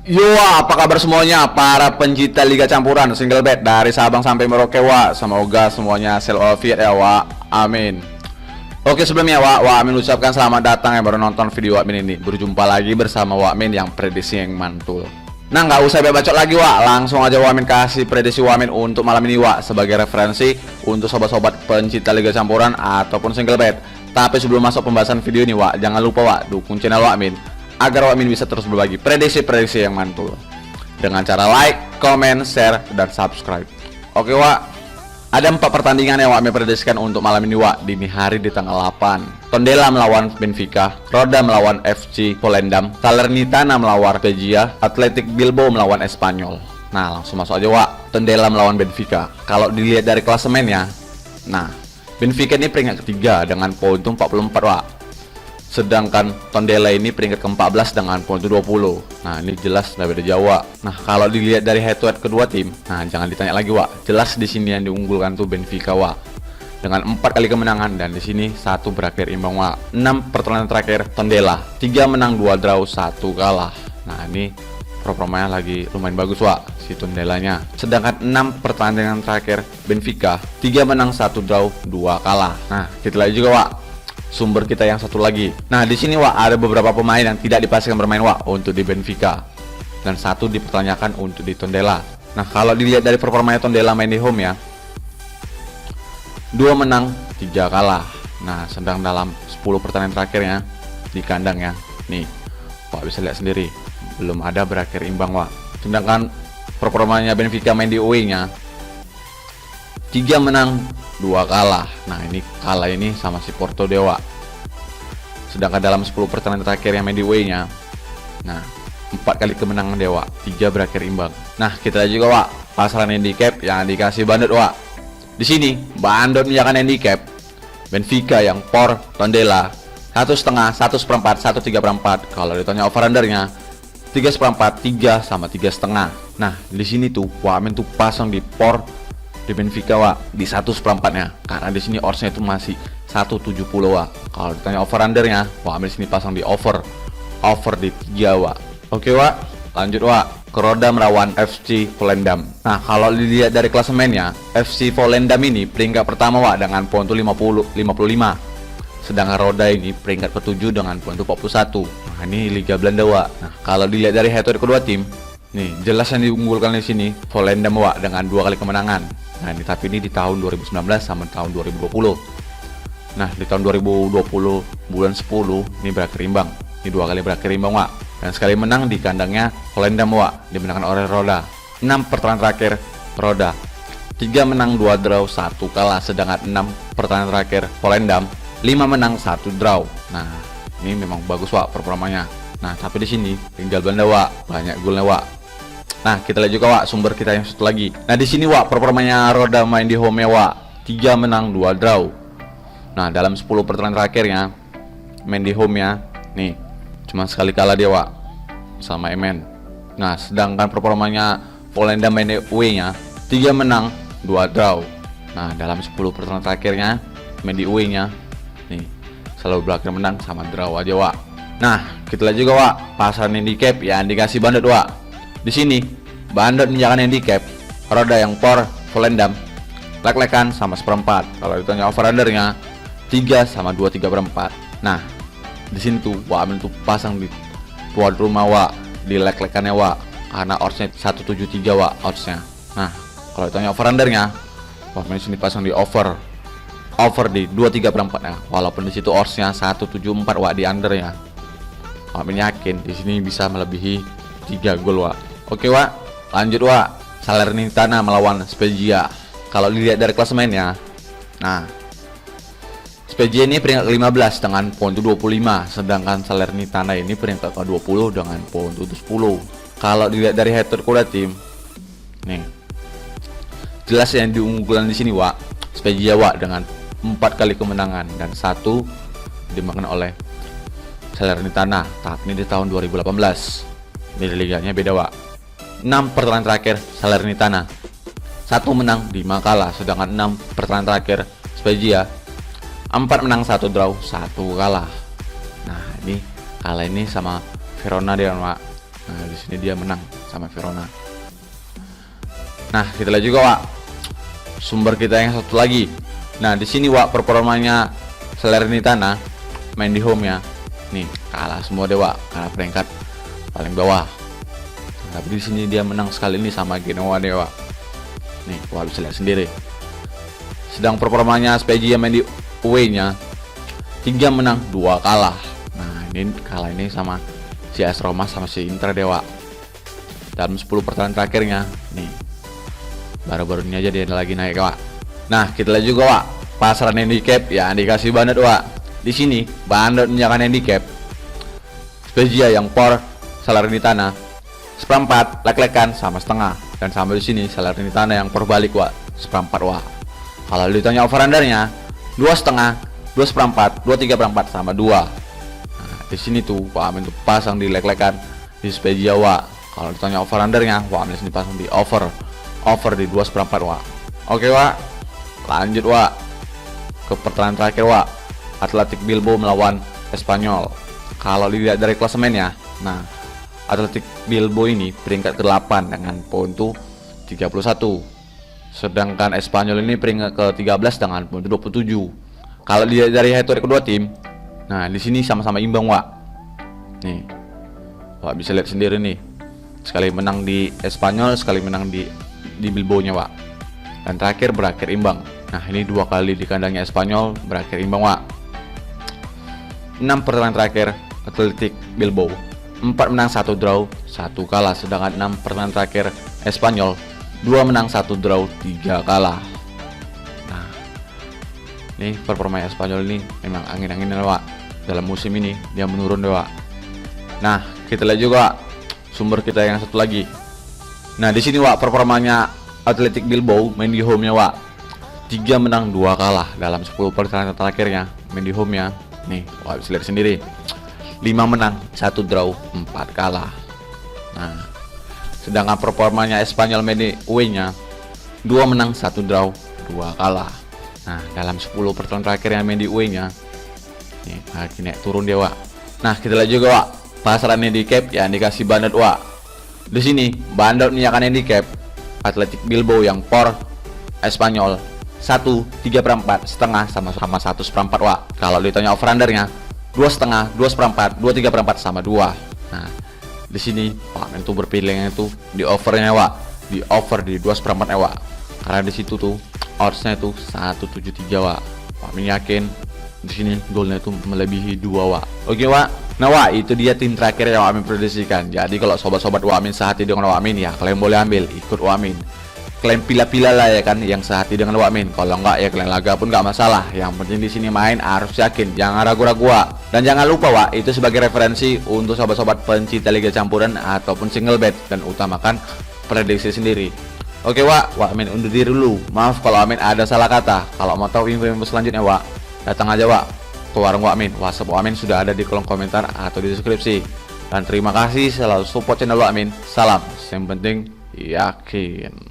Yo, apa kabar semuanya para pencinta Liga Campuran single bet dari Sabang sampai Merauke, wa. Semoga semuanya sel walafiat ya, wa. Amin. Oke, sebelumnya wa Amin ucapkan selamat datang yang baru nonton video Wa Min ini. Berjumpa lagi bersama Wa Min yang prediksi yang mantul. Nah, nggak usah bacot lagi, wa. Langsung aja Wa Min kasih prediksi Wa Min untuk malam ini, wa, sebagai referensi untuk sobat-sobat pencinta Liga Campuran ataupun single bet. Tapi sebelum masuk pembahasan video ini, wa, jangan lupa, wa, dukung channel Wa Min agar Wa Min bisa terus berbagi prediksi-prediksi yang mantul dengan cara like, comment, share, dan subscribe. Oke, wa, ada 4 pertandingan yang Wa Min prediksikan untuk malam ini, wa, dini hari di tanggal 8. Tondela melawan Benfica, Roda melawan FC Volendam, Salernitana melawan Spezia, Athletic Bilbao melawan Espanyol. Nah, langsung masuk aja, wa. Tondela melawan Benfica. Kalau dilihat dari klasemennya, nah, Benfica ini peringkat ketiga dengan poin 44, wa. Sedangkan Tondela ini peringkat ke-14 dengan poin 20. Nah, ini jelas nggak beda jauh, wa. Nah, kalau dilihat dari head to head kedua tim, nah, jangan ditanya lagi, wa. Jelas di sini yang diunggulkan tuh Benfica, wa, dengan 4 kali kemenangan, dan di sini 1 berakhir imbang, wa. 6 pertandingan terakhir Tondela, 3 menang, 2 draw, 1 kalah. Nah, ini performanya lagi lumayan bagus, wa, si Tondelanya. Sedangkan 6 pertandingan terakhir Benfica, 3 menang, 1 draw, 2 kalah. Nah, kita lihat juga, wa, sumber kita yang satu lagi. Nah, di sini, wa, ada beberapa pemain yang tidak dipastikan bermain, wa, untuk di Benfica, dan 1 dipertanyakan untuk di Tondela. Nah, kalau dilihat dari performanya Tondela main di home ya, 2 menang, 3 kalah. Nah, sedang dalam 10 pertandingan terakhirnya di kandang ya, nih, Pak bisa lihat sendiri, belum ada berakhir imbang, wa. Sedangkan performanya Benfica main di away-nya, 3 menang, 2 kalah. Nah, ini kalah ini sama si Porto Dewa. Sedangkan dalam 10 pertandingan terakhir yang main di away-nya, nah, 4 kali kemenangan Dewa, 3 berakhir imbang. Nah, kita lihat juga, wa, pasaran handicap yang dikasih Bandot, wa. Di sini Bandot menjakan handicap Benfica yang por Tondela 1,5, 1/4, 1/3/4. Kalau ditanya over undernya 3/4, 3 sama 3,5. Nah, di sini tuh Wa Min tuh pasang di por di Benfica, wa, di 1/4-nya, karena di sini oddsnya itu masih 1,70, wa. Kalau ditanya over undernya, Wa Min di sini pasang di over di 3, wa. Oke, wa, lanjut, wa, ke Roda melawan FC Volendam. Nah, kalau dilihat dari klasemennya, FC Volendam ini peringkat pertama, wa, dengan poin 55. Sedangkan Roda ini peringkat ke-7 dengan poin 41. Nah, ini Liga Belanda, wa. Nah, kalau dilihat dari head to head kedua tim, nih, jelas yang diunggulkan di sini Volendam, wa, dengan 2 kali kemenangan. Nah, ini tapi ini di tahun 2019 sama tahun 2020. Nah, di tahun 2020 bulan 10 ini berakhir imbang. Ini 2 kali berakhir imbang, wa. Dan sekali menang di kandangnya Volendam, wa, dimenangkan oleh Roda. 6 pertandingan terakhir Roda, 3 menang, 2 draw, 1 kalah. Sedangkan 6 pertandingan terakhir Volendam, 5 menang, 1 draw. Nah, ini memang bagus, wa, performanya. Nah, tapi di sini tinggal Belanda, wa, banyak golnya, wa. Nah, kita lihat juga, wa, sumber kita yang satu lagi. Nah, di sini, wa, performanya Roda main di home, wa, 3 menang, 2 draw. Nah, dalam 10 pertandingan terakhirnya main di home ya, nih, cuma sekali kalah dia, wa, sama Emen. Nah, sedangkan performanya Volendam main di away-nya, 3 menang, 2 draw. Nah, dalam 10 pertandingan terakhirnya main di away-nya, nih, selalu berakhir menang sama draw aja, wa. Nah, kita lihat juga, wa, pasaran handicap yang dikasih Bandot, wa. Di sini Bandot menjakan handicap Roda yang por Volendam lek-lekan sama 1/4. Kalau ditanya over undernya 3 sama 2/3/4. Nah, di sini tuh Wa Min tuh pasang di tuan rumah, wa, di lek-lekannya, wa, karena oddsnya 1,73, wa, oddsnya. Nah, kalau ditanya over undernya, Wa Min sini pasang di over di 2/3/4 ya. Walaupun di situ oddsnya 1,74, wa, di under ya. Wa Min yakin di sini bisa melebihi 3 gol, wa. Oke, wa, lanjut, wa, Salernitana melawan Spezia. Kalau dilihat dari klasemennya, nah, Spezia ini peringkat ke-15 dengan poin 25, sedangkan Salernitana ini peringkat ke-20 dengan poin 10. Kalau dilihat dari head to head kedua tim, nih, jelas yang diunggulkan di sini, wa, Spezia, wa, dengan 4 kali kemenangan dan 1 dimakan oleh Salernitana. Tapi ini di tahun 2018. Ini liganya beda, wa. 6 pertandingan terakhir Salernitana, 1 menang, 5 kalah. Sedangkan 6 pertandingan terakhir Spezia, 4 menang, 1 draw, 1 kalah. Nah, ini kalah ini sama Verona dia, Pak. Nah, di sini dia menang sama Verona. Nah, kita lihat juga Wak sumber kita yang satu lagi. Nah, di sini Wak performanya Salernitana main di home ya. Nih, kalah semua deh Wak, karena peringkat paling bawah. Tapi di sini dia menang sekali ini sama Genoa deh Wak. Nih, Wak bisa lihat sendiri. Sedang performanya Spezia main di away-nya 3 menang 2 kalah. Nah, ini kalah ini sama si AS Roma sama si Inter deh Wak. Dalam 10 pertandingan terakhirnya nih, baru-baru ini aja dia lagi naik Wak. Nah, kita lihat juga Wak pasaran handicap ya dikasih banget Wak. Di sini banget menjakan handicap Spezia yang por Salernitana seperempat lek-lekan sama setengah, dan sama di sini Salernitana yang por balik Wak seperempat Wak. Kalau ditanya over undernya 2,5, 2 seperempat, 2 3 perempat sama 2. Nah, di sini tuh Wak Amin tuh pasang di lek-lekan di Spezia Wak. Kalau ditanya over undernya Wak Amin sini pasang di over di 2 seperempat Wak. Oke Wak, lanjut Wak ke pertandingan terakhir Wak, Athletic Bilbao melawan Espanyol. Kalau dilihat dari klasemennya, nah Athletic Bilbao ini peringkat ke-8 dengan poin tuh 31. Sedangkan Espanyol ini peringkat ke-13 dengan poin 27. Kalau dilihat dari head to head kedua tim, nah di sini sama-sama imbang Wak. Nih, Wak bisa lihat sendiri nih. Sekali menang di Espanyol, sekali menang di Bilbao-nya Wak. Dan terakhir berakhir imbang. Nah, ini 2 kali di kandangnya Espanyol berakhir imbang Wak. 6 pertandingan terakhir Athletic Bilbao 4 menang 1 draw 1 kalah. Sedangkan 6 pertandingan terakhir Espanyol 2 menang 1 draw 3 kalah. Nah, ini performa Espanyol ini memang angin-anginan Wak. Dalam musim ini dia menurun deh Wak. Nah, kita lihat juga sumber kita yang satu lagi. Nah, di sini Wak performanya Athletic Bilbao main di home-nya Wak 3 menang 2 kalah dalam 10 pertandingan terakhirnya main di home-nya. Nih, Wak bisa lihat sendiri. 5 menang, 1 draw, 4 kalah. Nah, sedangkan performanya Espanyol main di away-nya 2 menang, 1 draw, 2 kalah. Nah, dalam 10 pertandingan terakhirnya main di away-nya nih, akhirnya turun dia Wak. Nah, kita lihat juga Wak pasaran handicap yang dikasih bandet Wak. Di sini bandet menyakan handicap Athletic Bilbao yang por Espanyol 1 3 perempat setengah sama 1 seperempat Wak. Kalau ditanya over undernya 2,5, 2 seperempat, 2 3 perempat sama 2. Nah, di sini Wak itu berpilihnya itu di overnya Wak, di over di 2 seperempat Wak. Karena di situ tuh oddsnya itu 1,73 Wak. Wak yakin di sini golnya itu melebihi 2 Wak. Oke Wak. Nah Wak, itu dia tim terakhir yang Wak Amin prediksikan. Jadi kalau sobat-sobat Wak Amin sehati dengan Wak Amin ya kalian boleh ambil, ikut Wak Amin. Kalian pilih-pilih lah ya kan yang sehati dengan Wak Amin. Kalau enggak ya kalian laga pun enggak masalah. Yang penting di sini main harus yakin, jangan ragu-ragu Wak. Dan jangan lupa Wak, itu sebagai referensi untuk sobat-sobat pencinta liga campuran ataupun single bet, dan utamakan prediksi sendiri. Oke Wak, Wak Amin undur diri dulu. Maaf kalau Amin ada salah kata. Kalau mau tahu info-info selanjutnya Wak, datang aja Wak ke warung Wak Amin. WhatsApp Wak Amin sudah ada di kolom komentar atau di deskripsi. Dan terima kasih selalu support channel Wak Amin. Salam, yang penting yakin.